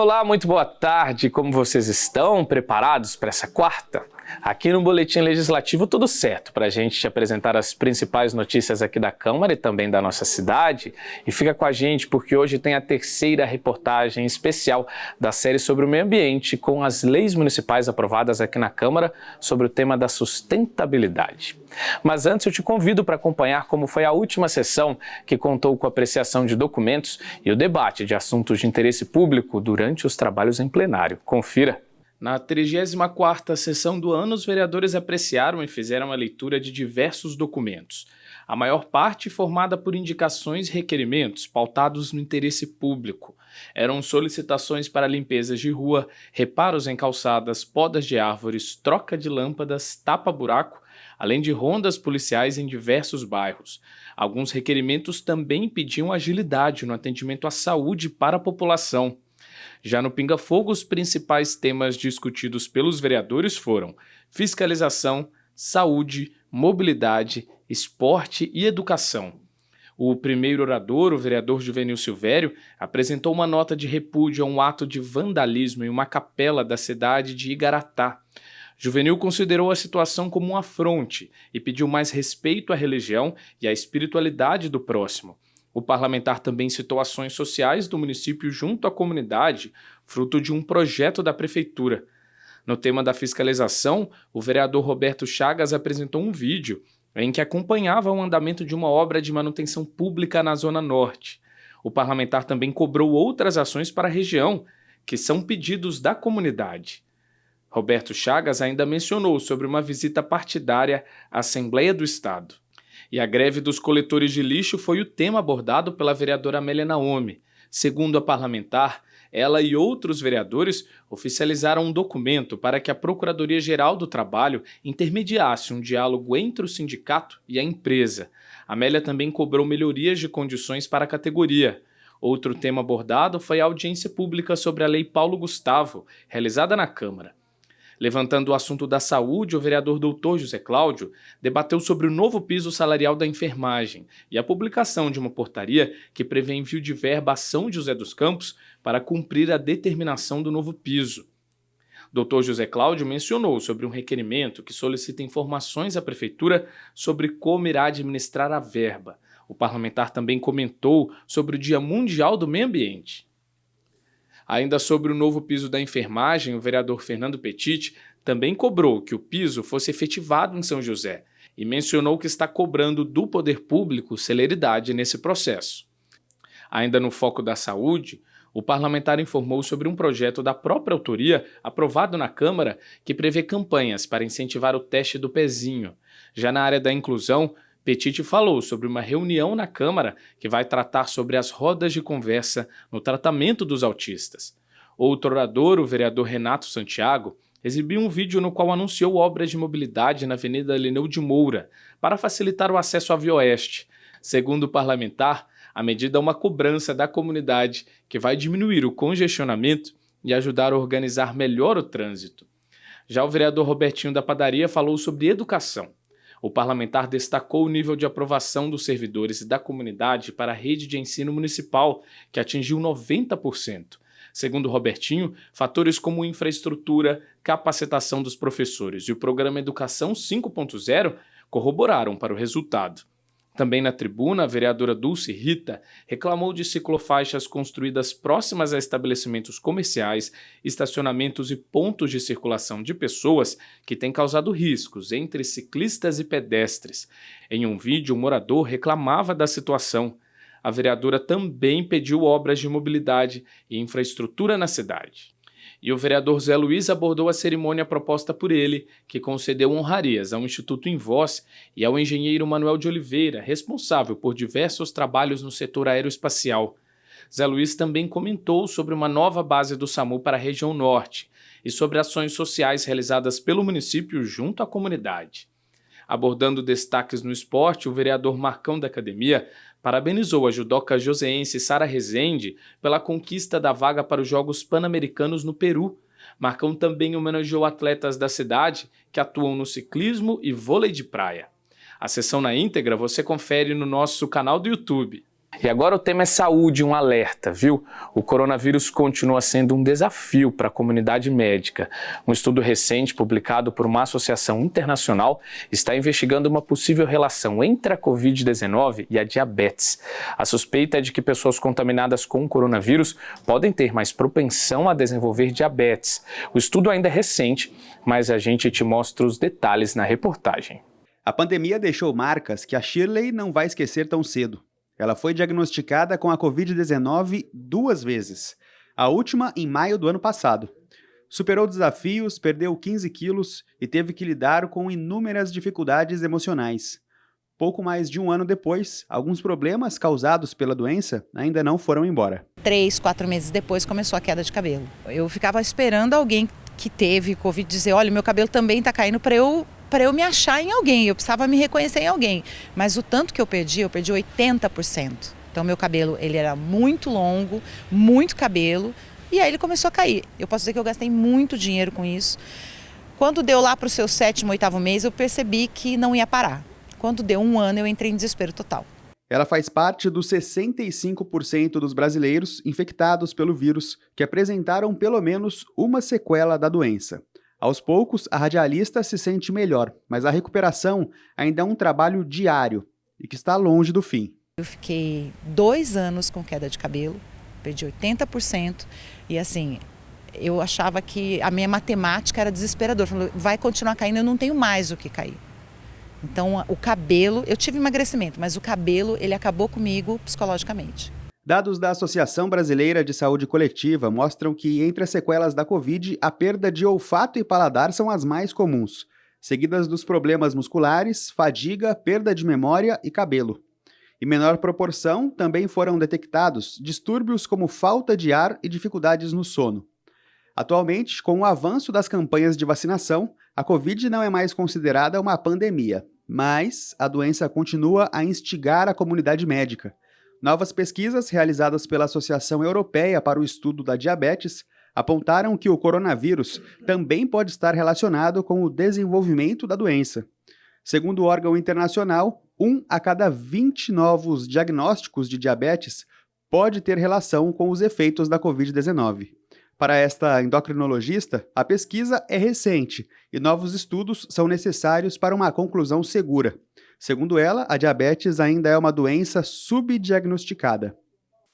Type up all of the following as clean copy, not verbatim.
Olá, muito boa tarde, como vocês estão? Preparados para essa quarta? Aqui no Boletim Legislativo tudo certo para a gente te apresentar as principais notícias aqui da Câmara e também da nossa cidade. E fica com a gente porque hoje tem a terceira reportagem especial da série sobre o meio ambiente com as leis municipais aprovadas aqui na Câmara sobre o tema da sustentabilidade. Mas antes eu te convido para acompanhar como foi a última sessão que contou com a apreciação de documentos e o debate de assuntos de interesse público durante os trabalhos em plenário. Confira! Na 34ª sessão do ano, os vereadores apreciaram e fizeram a leitura de diversos documentos, a maior parte formada por indicações e requerimentos pautados no interesse público. Eram solicitações para limpezas de rua, reparos em calçadas, podas de árvores, troca de lâmpadas, tapa-buraco, além de rondas policiais em diversos bairros. Alguns requerimentos também pediam agilidade no atendimento à saúde para a população. Já no Pinga Fogo, os principais temas discutidos pelos vereadores foram fiscalização, saúde, mobilidade, esporte e educação. O primeiro orador, o vereador Juvenil Silvério, apresentou uma nota de repúdio a um ato de vandalismo em uma capela da cidade de Igaratá. Juvenil considerou a situação como um afronte e pediu mais respeito à religião e à espiritualidade do próximo. O parlamentar também citou ações sociais do município junto à comunidade, fruto de um projeto da prefeitura. No tema da fiscalização, o vereador Roberto Chagas apresentou um vídeo em que acompanhava o andamento de uma obra de manutenção pública na Zona Norte. O parlamentar também cobrou outras ações para a região, que são pedidos da comunidade. Roberto Chagas ainda mencionou sobre uma visita partidária à Assembleia do Estado. E a greve dos coletores de lixo foi o tema abordado pela vereadora Amélia Naomi. Segundo a parlamentar, ela e outros vereadores oficializaram um documento para que a Procuradoria-Geral do Trabalho intermediasse um diálogo entre o sindicato e a empresa. Amélia também cobrou melhorias de condições para a categoria. Outro tema abordado foi a audiência pública sobre a Lei Paulo Gustavo, realizada na Câmara. Levantando o assunto da saúde, o vereador Dr. José Cláudio debateu sobre o novo piso salarial da enfermagem e a publicação de uma portaria que prevê envio de verba a São José dos Campos para cumprir a determinação do novo piso. Dr. José Cláudio mencionou sobre um requerimento que solicita informações à Prefeitura sobre como irá administrar a verba. O parlamentar também comentou sobre o Dia Mundial do Meio Ambiente. Ainda sobre o novo piso da enfermagem, o vereador Fernando Petit também cobrou que o piso fosse efetivado em São José e mencionou que está cobrando do poder público celeridade nesse processo. Ainda no foco da saúde, o parlamentar informou sobre um projeto da própria autoria aprovado na Câmara que prevê campanhas para incentivar o teste do pezinho. Já na área da inclusão, Petit falou sobre uma reunião na Câmara que vai tratar sobre as rodas de conversa no tratamento dos autistas. Outro orador, o vereador Renato Santiago, exibiu um vídeo no qual anunciou obras de mobilidade na Avenida Lineu de Moura para facilitar o acesso à Via Oeste. Segundo o parlamentar, a medida é uma cobrança da comunidade que vai diminuir o congestionamento e ajudar a organizar melhor o trânsito. Já o vereador Robertinho da Padaria falou sobre educação. O parlamentar destacou o nível de aprovação dos servidores e da comunidade para a rede de ensino municipal, que atingiu 90%. Segundo Robertinho, fatores como infraestrutura, capacitação dos professores e o programa Educação 5.0 corroboraram para o resultado. Também na tribuna, a vereadora Dulce Rita reclamou de ciclofaixas construídas próximas a estabelecimentos comerciais, estacionamentos e pontos de circulação de pessoas que têm causado riscos entre ciclistas e pedestres. Em um vídeo, o morador reclamava da situação. A vereadora também pediu obras de mobilidade e infraestrutura na cidade. E o vereador Zé Luiz abordou a cerimônia proposta por ele, que concedeu honrarias ao Instituto Invoz e ao engenheiro Manuel de Oliveira, responsável por diversos trabalhos no setor aeroespacial. Zé Luiz também comentou sobre uma nova base do SAMU para a região norte e sobre ações sociais realizadas pelo município junto à comunidade. Abordando destaques no esporte, o vereador Marcão da Academia parabenizou a judoca joseense Sara Rezende pela conquista da vaga para os Jogos Pan-Americanos no Peru. Marcão também homenageou atletas da cidade que atuam no ciclismo e vôlei de praia. A sessão na íntegra você confere no nosso canal do YouTube. E agora o tema é saúde, um alerta, viu? O coronavírus continua sendo um desafio para a comunidade médica. Um estudo recente publicado por uma associação internacional está investigando uma possível relação entre a Covid-19 e a diabetes. A suspeita é de que pessoas contaminadas com o coronavírus podem ter mais propensão a desenvolver diabetes. O estudo ainda é recente, mas a gente te mostra os detalhes na reportagem. A pandemia deixou marcas que a Shirley não vai esquecer tão cedo. Ela foi diagnosticada com a Covid-19 2 vezes, a última em maio do ano passado. Superou desafios, perdeu 15 quilos e teve que lidar com inúmeras dificuldades emocionais. Pouco mais de um ano depois, alguns problemas causados pela doença ainda não foram embora. 3, 4 meses depois começou a queda de cabelo. Eu ficava esperando alguém que teve Covid dizer, olha, meu cabelo também está caindo para eu me achar em alguém, eu precisava me reconhecer em alguém. Mas o tanto que eu perdi 80%. Então meu cabelo ele era muito longo, muito cabelo, e aí ele começou a cair. Eu posso dizer que eu gastei muito dinheiro com isso. Quando deu lá para o seu 7º, 8º mês, eu percebi que não ia parar. Quando deu um ano, eu entrei em desespero total. Ela faz parte dos 65% dos brasileiros infectados pelo vírus que apresentaram pelo menos uma sequela da doença. Aos poucos, a radialista se sente melhor, mas a recuperação ainda é um trabalho diário e que está longe do fim. Eu fiquei 2 anos com queda de cabelo, perdi 80% e assim, eu achava que a minha matemática era desesperadora. Falei, vai continuar caindo, eu não tenho mais o que cair. Então o cabelo, eu tive emagrecimento, mas o cabelo ele acabou comigo psicologicamente. Dados da Associação Brasileira de Saúde Coletiva mostram que entre as sequelas da Covid, a perda de olfato e paladar são as mais comuns, seguidas dos problemas musculares, fadiga, perda de memória e cabelo. Em menor proporção, também foram detectados distúrbios como falta de ar e dificuldades no sono. Atualmente, com o avanço das campanhas de vacinação, a Covid não é mais considerada uma pandemia, mas a doença continua a instigar a comunidade médica. Novas pesquisas realizadas pela Associação Europeia para o Estudo da Diabetes apontaram que o coronavírus também pode estar relacionado com o desenvolvimento da doença. Segundo o órgão internacional, 1 a cada 20 novos diagnósticos de diabetes pode ter relação com os efeitos da Covid-19. Para esta endocrinologista, a pesquisa é recente e novos estudos são necessários para uma conclusão segura. Segundo ela, a diabetes ainda é uma doença subdiagnosticada.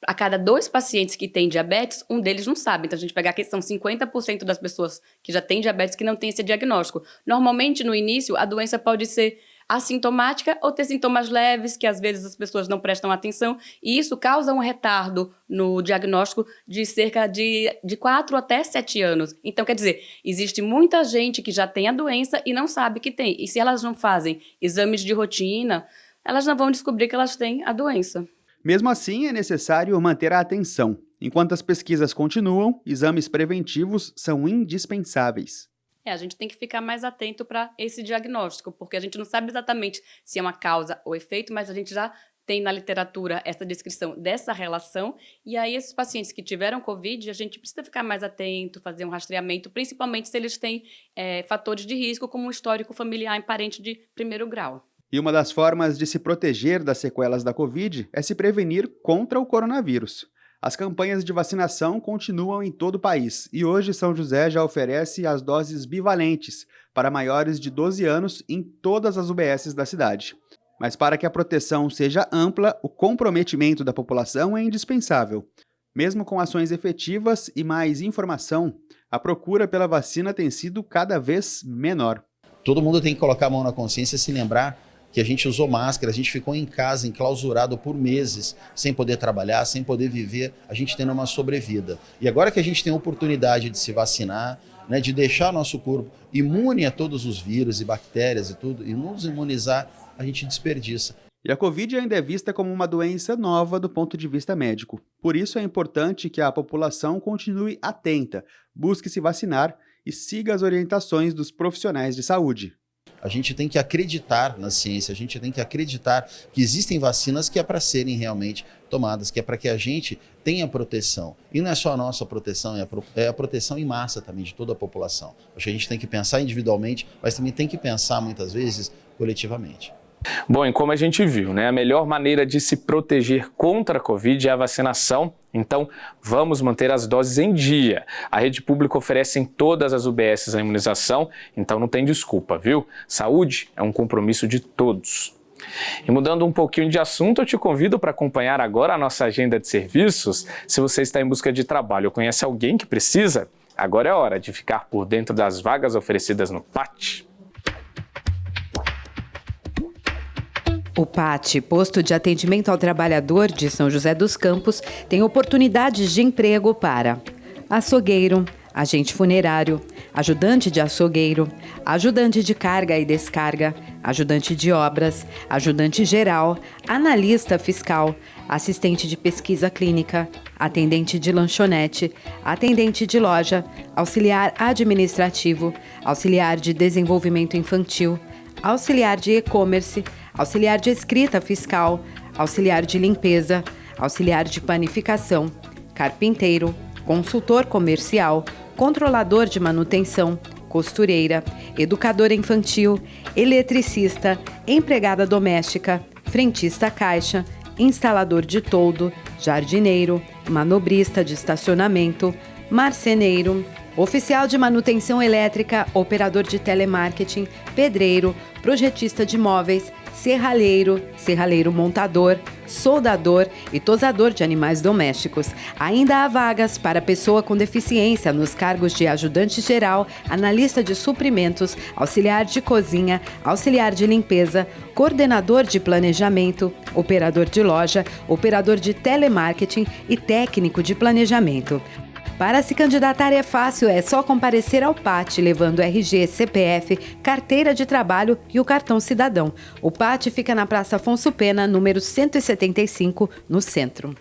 A cada 2 pacientes que têm diabetes, um deles não sabe. Então, a gente pegar que são 50% das pessoas que já têm diabetes que não têm esse diagnóstico. Normalmente, no início, a doença pode ser assintomática ou ter sintomas leves, que às vezes as pessoas não prestam atenção, e isso causa um retardo no diagnóstico de cerca de 4 até 7 anos. Então, quer dizer, existe muita gente que já tem a doença e não sabe que tem. E se elas não fazem exames de rotina, elas não vão descobrir que elas têm a doença. Mesmo assim, é necessário manter a atenção. Enquanto as pesquisas continuam, exames preventivos são indispensáveis. A gente tem que ficar mais atento para esse diagnóstico, porque a gente não sabe exatamente se é uma causa ou efeito, mas a gente já tem na literatura essa descrição dessa relação, e aí esses pacientes que tiveram Covid, a gente precisa ficar mais atento, fazer um rastreamento, principalmente se eles têm fatores de risco, como um histórico familiar em parente de 1º grau. E uma das formas de se proteger das sequelas da Covid é se prevenir contra o coronavírus. As campanhas de vacinação continuam em todo o país e hoje São José já oferece as doses bivalentes para maiores de 12 anos em todas as UBSs da cidade. Mas para que a proteção seja ampla, o comprometimento da população é indispensável. Mesmo com ações efetivas e mais informação, a procura pela vacina tem sido cada vez menor. Todo mundo tem que colocar a mão na consciência e se lembrar que a gente usou máscara, a gente ficou em casa, enclausurado por meses, sem poder trabalhar, sem poder viver, a gente tendo uma sobrevida. E agora que a gente tem a oportunidade de se vacinar, né, de deixar nosso corpo imune a todos os vírus e bactérias e tudo, e nos imunizar, a gente desperdiça. E a Covid ainda é vista como uma doença nova do ponto de vista médico. Por isso é importante que a população continue atenta, busque se vacinar e siga as orientações dos profissionais de saúde. A gente tem que acreditar na ciência, a gente tem que acreditar que existem vacinas que é para serem realmente tomadas, que é para que a gente tenha proteção. E não é só a nossa proteção, é a proteção em massa também de toda a população. Acho que a gente tem que pensar individualmente, mas também tem que pensar muitas vezes coletivamente. Bom, e como a gente viu, né, a melhor maneira de se proteger contra a Covid é a vacinação. Então, vamos manter as doses em dia. A rede pública oferece em todas as UBSs a imunização, então não tem desculpa, viu? Saúde é um compromisso de todos. E mudando um pouquinho de assunto, eu te convido para acompanhar agora a nossa agenda de serviços. Se você está em busca de trabalho ou conhece alguém que precisa, agora é hora de ficar por dentro das vagas oferecidas no PAT. O PAT, Posto de Atendimento ao Trabalhador de São José dos Campos, tem oportunidades de emprego para açougueiro, agente funerário, ajudante de açougueiro, ajudante de carga e descarga, ajudante de obras, ajudante geral, analista fiscal, assistente de pesquisa clínica, atendente de lanchonete, atendente de loja, auxiliar administrativo, auxiliar de desenvolvimento infantil, auxiliar de e-commerce, auxiliar de escrita fiscal, auxiliar de limpeza, auxiliar de panificação, carpinteiro, consultor comercial, controlador de manutenção, costureira, educadora infantil, eletricista, empregada doméstica, frentista caixa, instalador de toldo, jardineiro, manobrista de estacionamento, marceneiro, oficial de manutenção elétrica, operador de telemarketing, pedreiro, projetista de móveis, serralheiro, serralheiro montador, soldador e tosador de animais domésticos. Ainda há vagas para pessoa com deficiência nos cargos de ajudante geral, analista de suprimentos, auxiliar de cozinha, auxiliar de limpeza, coordenador de planejamento, operador de loja, operador de telemarketing e técnico de planejamento. Para se candidatar é fácil, é só comparecer ao PAT, levando RG, CPF, carteira de trabalho e o cartão cidadão. O PAT fica na Praça Afonso Pena, número 175, no centro.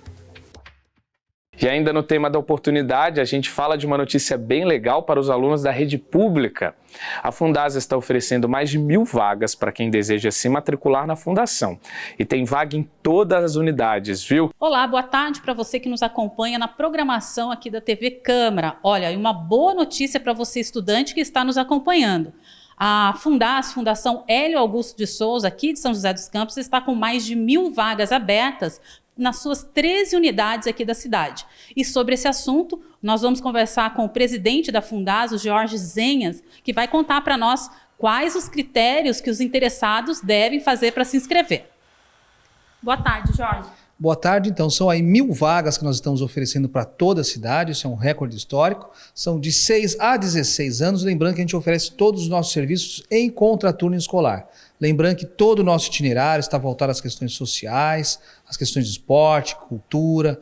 E ainda no tema da oportunidade, a gente fala de uma notícia bem legal para os alunos da rede pública. A Fundasa está oferecendo mais de 1.000 vagas para quem deseja se matricular na fundação. E tem vaga em todas as unidades, viu? Olá, boa tarde para você que nos acompanha na programação aqui da TV Câmara. Olha, e uma boa notícia para você estudante que está nos acompanhando. A Fundação Hélio Augusto de Souza, aqui de São José dos Campos, está com mais de 1.000 vagas abertas nas suas 13 unidades aqui da cidade. E sobre esse assunto, nós vamos conversar com o presidente da Fundasa, o Jorge Zenhas, que vai contar para nós quais os critérios que os interessados devem fazer para se inscrever. Boa tarde, Jorge. Boa tarde, então, são aí 1.000 vagas que nós estamos oferecendo para toda a cidade, isso é um recorde histórico, são de 6 a 16 anos, lembrando que a gente oferece todos os nossos serviços em contraturno escolar. Lembrando que todo o nosso itinerário está voltado às questões sociais, às questões de esporte, cultura,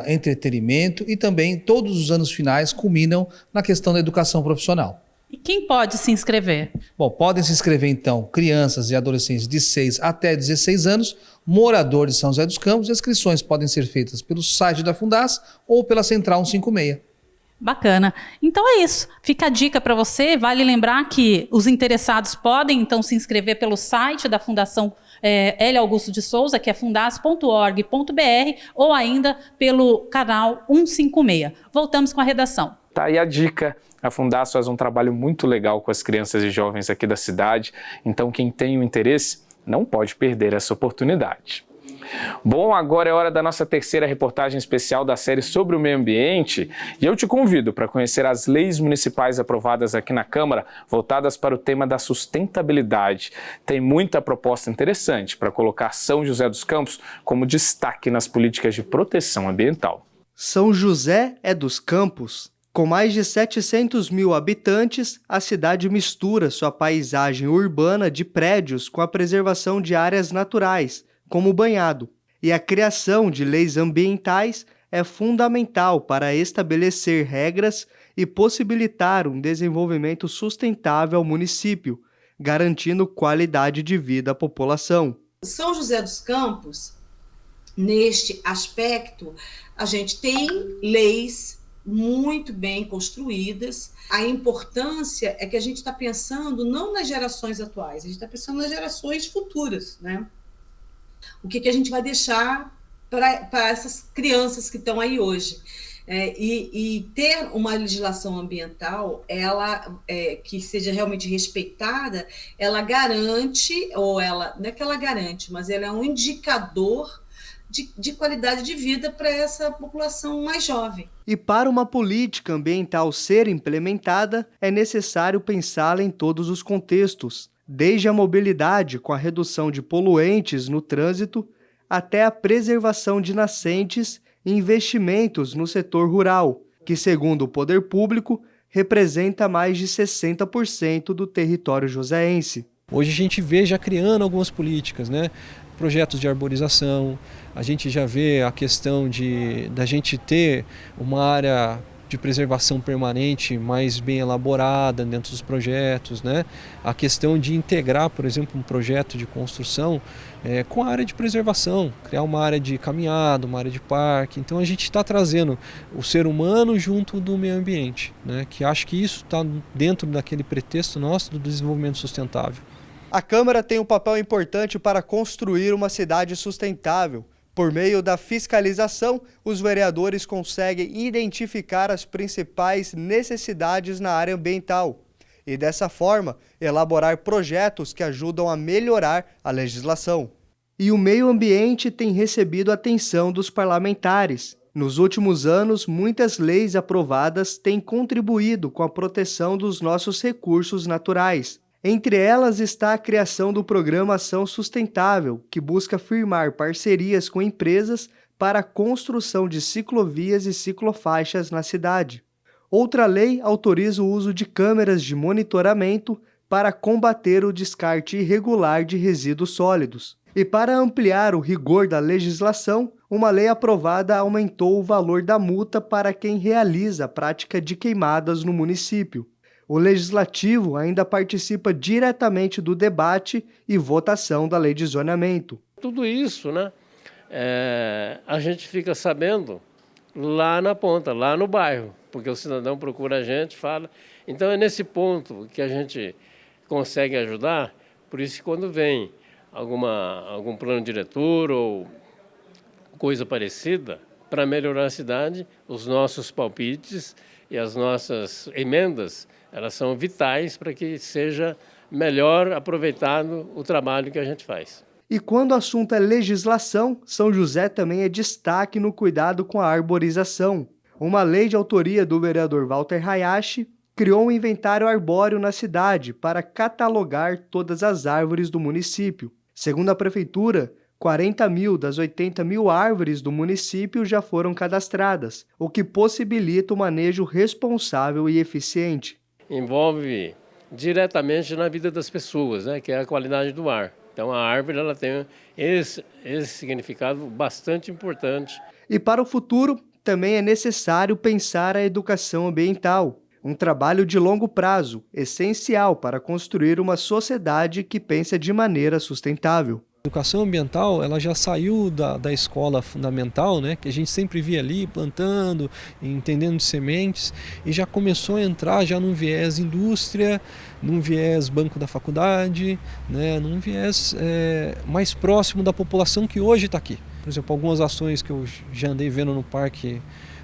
entretenimento e também todos os anos finais culminam na questão da educação profissional. E quem pode se inscrever? Bom, podem se inscrever então crianças e adolescentes de 6 até 16 anos, moradores de São José dos Campos. As inscrições podem ser feitas pelo site da Fundasa ou pela Central 156. Bacana. Então é isso. Fica a dica para você. Vale lembrar que os interessados podem, então, se inscrever pelo site da Fundação Hélio Augusto de Souza, que é fundas.org.br, ou ainda pelo canal 156. Voltamos com a redação. Tá aí a dica. A Fundasa faz um trabalho muito legal com as crianças e jovens aqui da cidade. Então, quem tem o interesse não pode perder essa oportunidade. Bom, agora é hora da nossa terceira reportagem especial da série sobre o meio ambiente e eu te convido para conhecer as leis municipais aprovadas aqui na Câmara voltadas para o tema da sustentabilidade. Tem muita proposta interessante para colocar São José dos Campos como destaque nas políticas de proteção ambiental. São José dos Campos. Com mais de 700 mil habitantes, a cidade mistura sua paisagem urbana de prédios com a preservação de áreas naturais, como o banhado, e a criação de leis ambientais é fundamental para estabelecer regras e possibilitar um desenvolvimento sustentável ao município, garantindo qualidade de vida à população. São José dos Campos, neste aspecto, a gente tem leis muito bem construídas. A importância é que a gente está pensando não nas gerações atuais, a gente está pensando nas gerações futuras, né? O que a gente vai deixar para essas crianças que estão aí hoje. E ter uma legislação ambiental, ela que seja realmente respeitada, ela garante, ou ela não é que ela garante, mas ela é um indicador de qualidade de vida para essa população mais jovem. E para uma política ambiental ser implementada, é necessário pensá-la em todos os contextos, desde a mobilidade com a redução de poluentes no trânsito, até a preservação de nascentes e investimentos no setor rural, que, segundo o poder público, representa mais de 60% do território joseense. Hoje a gente vê já criando algumas políticas, né? Projetos de arborização, a gente já vê a questão da gente ter uma área de preservação permanente mais bem elaborada dentro dos projetos, né? A questão de integrar, por exemplo, um projeto de construção com a área de preservação, criar uma área de caminhada, uma área de parque. Então a gente está trazendo o ser humano junto do meio ambiente, né? Que acho que isso está dentro daquele pretexto nosso do desenvolvimento sustentável. A Câmara tem um papel importante para construir uma cidade sustentável. Por meio da fiscalização, os vereadores conseguem identificar as principais necessidades na área ambiental e, dessa forma, elaborar projetos que ajudam a melhorar a legislação. E o meio ambiente tem recebido a atenção dos parlamentares. Nos últimos anos, muitas leis aprovadas têm contribuído com a proteção dos nossos recursos naturais. Entre elas está a criação do Programa Ação Sustentável, que busca firmar parcerias com empresas para a construção de ciclovias e ciclofaixas na cidade. Outra lei autoriza o uso de câmeras de monitoramento para combater o descarte irregular de resíduos sólidos. E para ampliar o rigor da legislação, uma lei aprovada aumentou o valor da multa para quem realiza a prática de queimadas no município. O Legislativo ainda participa diretamente do debate e votação da lei de zoneamento. Tudo isso, né, a gente fica sabendo lá na ponta, lá no bairro, porque o cidadão procura a gente, fala. Então é nesse ponto que a gente consegue ajudar, por isso que quando vem algum plano diretor ou coisa parecida, para melhorar a cidade, os nossos palpites e as nossas emendas, elas são vitais para que seja melhor aproveitado o trabalho que a gente faz. E quando o assunto é legislação, São José também é destaque no cuidado com a arborização. Uma lei de autoria do vereador Walter Hayashi criou um inventário arbóreo na cidade para catalogar todas as árvores do município. Segundo a prefeitura, 40.000 das 80.000 árvores do município já foram cadastradas, o que possibilita o manejo responsável e eficiente. Envolve diretamente na vida das pessoas, né, que é a qualidade do ar. Então a árvore ela tem esse significado bastante importante. E para o futuro, também é necessário pensar a educação ambiental, um trabalho de longo prazo, essencial para construir uma sociedade que pensa de maneira sustentável. A educação ambiental ela já saiu da escola fundamental, né, que a gente sempre via ali plantando, entendendo de sementes, e já começou a entrar já num viés indústria, num viés banco da faculdade, né, num viés mais próximo da população que hoje está aqui. Por exemplo, algumas ações que eu já andei vendo no parque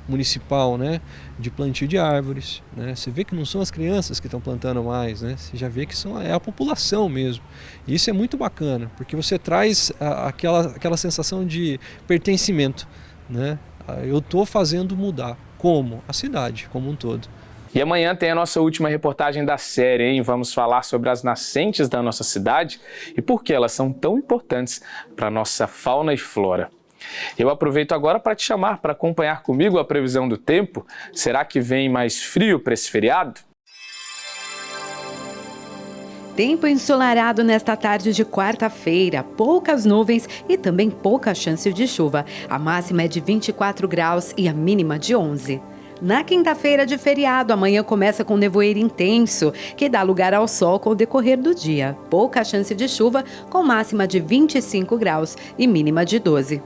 municipal, né, de plantio de árvores, né? Você vê que não são as crianças que estão plantando mais, né? Você já vê que é a população mesmo. E isso é muito bacana, porque você traz aquela sensação de pertencimento, né? Eu estou fazendo mudar. Como? A cidade como um todo. E amanhã tem a nossa última reportagem da série, hein? Vamos falar sobre as nascentes da nossa cidade e por que elas são tão importantes para a nossa fauna e flora. Eu aproveito agora para te chamar para acompanhar comigo a previsão do tempo. Será que vem mais frio para esse feriado? Tempo ensolarado nesta tarde de quarta-feira, poucas nuvens e também pouca chance de chuva. A máxima é de 24 graus e a mínima de 11. Na quinta-feira de feriado, amanhã começa com nevoeiro intenso, que dá lugar ao sol com o decorrer do dia. Pouca chance de chuva, com máxima de 25 graus e mínima de 12.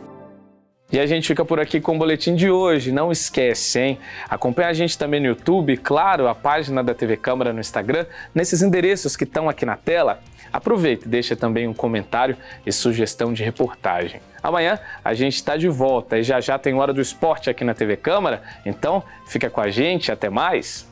E a gente fica por aqui com o boletim de hoje. Não esquece, hein? Acompanha a gente também no YouTube, claro, a página da TV Câmara no Instagram, nesses endereços que estão aqui na tela. Aproveita e deixa também um comentário e sugestão de reportagem. Amanhã a gente está de volta e já tem Hora do Esporte aqui na TV Câmara, então fica com a gente, até mais!